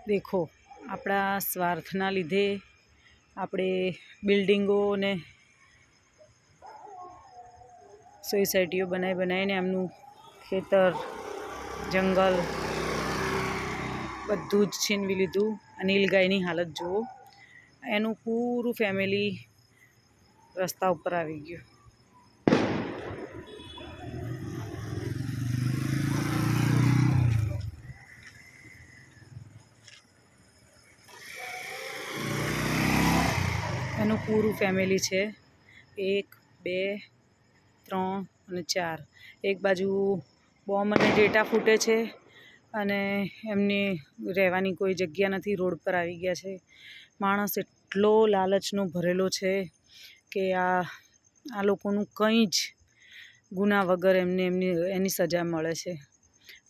દેખો, આપણા સ્વાર્થના લીધે આપણે બિલ્ડિંગો ને સોસાયટીઓ બનાવીને એમનું ખેતર, જંગલ બધું જ છીનવી લીધું. આ નીલગાયની હાલત જુઓ, એનું પૂરું ફેમિલી રસ્તા ઉપર આવી ગયું. એનું પૂરું ફેમિલી છે, 1 2 3 અને 4. એક બાજુ બોમ્બ અને ડેટા ફૂટે છે અને એમની રહેવાની કોઈ જગ્યા નથી, રોડ પર આવી ગયા છે. માણસ એટલો લાલચનો ભરેલો છે કે આ લોકોનું કંઈ જ ગુના વગર એની સજા મળે છે.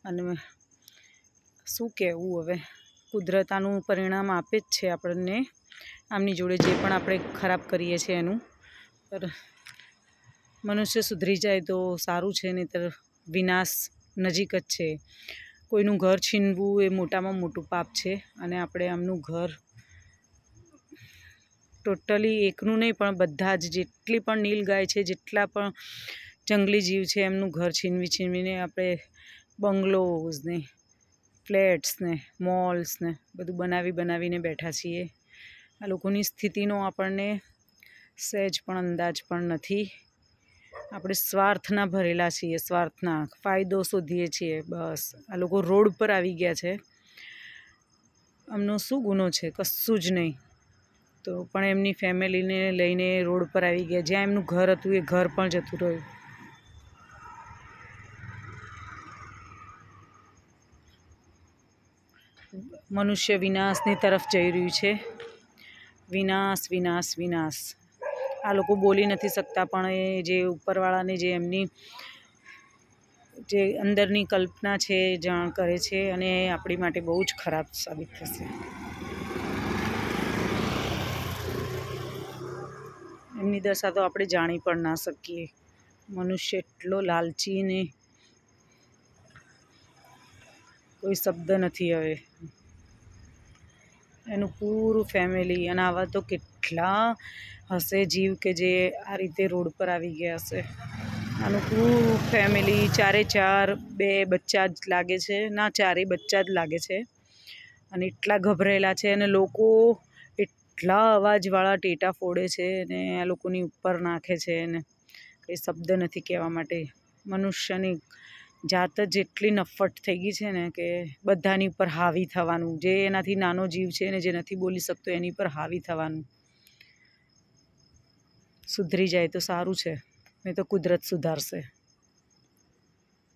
અને શું કહેવું હવે, કુદરત આનું પરિણામ આપે જ છે આપણને. આમની જોડે જે પણ આપણે ખરાબ કરીએ છીએ એનું. પર મનુષ્ય સુધરી જાય તો સારું છે, નહીંતર વિનાશ નજીક જ છે. કોઈનું ઘર છીનવું એ મોટામાં મોટું પાપ છે, અને આપણે આમનું ઘર ટોટલી એકનું નહીં પણ બધા જ જેટલી પણ નીલગાય છે, જેટલા પણ જંગલી જીવ છે, એમનું ઘર છીનવીને આપણે બંગલોઝને, ફ્લેટ્સને, મોલ્સને બધું બનાવીને બેઠા છીએ. આ લોકોની સ્થિતિનો આપણને સહેજ પણ અંદાજ પણ નથી. આપણે સ્વાર્થના ભરેલા છીએ, સ્વાર્થના ફાયદો શોધીએ છીએ બસ. આ લોકો રોડ પર આવી ગયા છે, એમનો શું ગુનો છે? કશું જ નહીં. તો પણ એમની ફેમિલીને લઈને રોડ પર આવી ગયા. જ્યાં એમનું ઘર હતું એ ઘર પણ જતું રહ્યું. મનુષ્ય વિનાશની તરફ જઈ રહ્યું છે. વિનાશ, વિનાશ, વિનાશ. આ લોકો બોલી નથી શકતા, પણ એ જે ઉપરવાળાને જે એમની જે અંદરની કલ્પના છે જાણ કરે છે, અને આપણી માટે બહુ જ ખરાબ સાબિત થશે. એમની દશા તો આપણે જાણી પણ ના શકીએ. મનુષ્ય એટલો લાલચી ને કોઈ શબ્દ નથી હવે. એનું પૂરું ફેમિલી, અને આવા તો કેટલા હશે જીવ કે જે આ રીતે રોડ પર આવી ગયા હશે. આનું પૂરું ફેમિલી, 4 2 બચ્ચા જ લાગે છે, ના 4 બચ્ચા જ લાગે છે. અને એટલા ગભરેલા છે, અને લોકો એટલા અવાજવાળા ટેટા ફોડે છે ને આ લોકોની ઉપર નાખે છે ને કંઈ શબ્દ નથી કહેવા માટે. મનુષ્યની જાત જ એટલી નફ્ફટ થઈ ગઈ છે ને કે બધાની ઉપર હાવી થવાનું. જે એનાથી નાનો જીવ છે ને જે નથી બોલી શકતો એની પર હાવી થવાનું. સુધરી જાય તો સારું છે, નહીં તો કુદરત સુધારશે.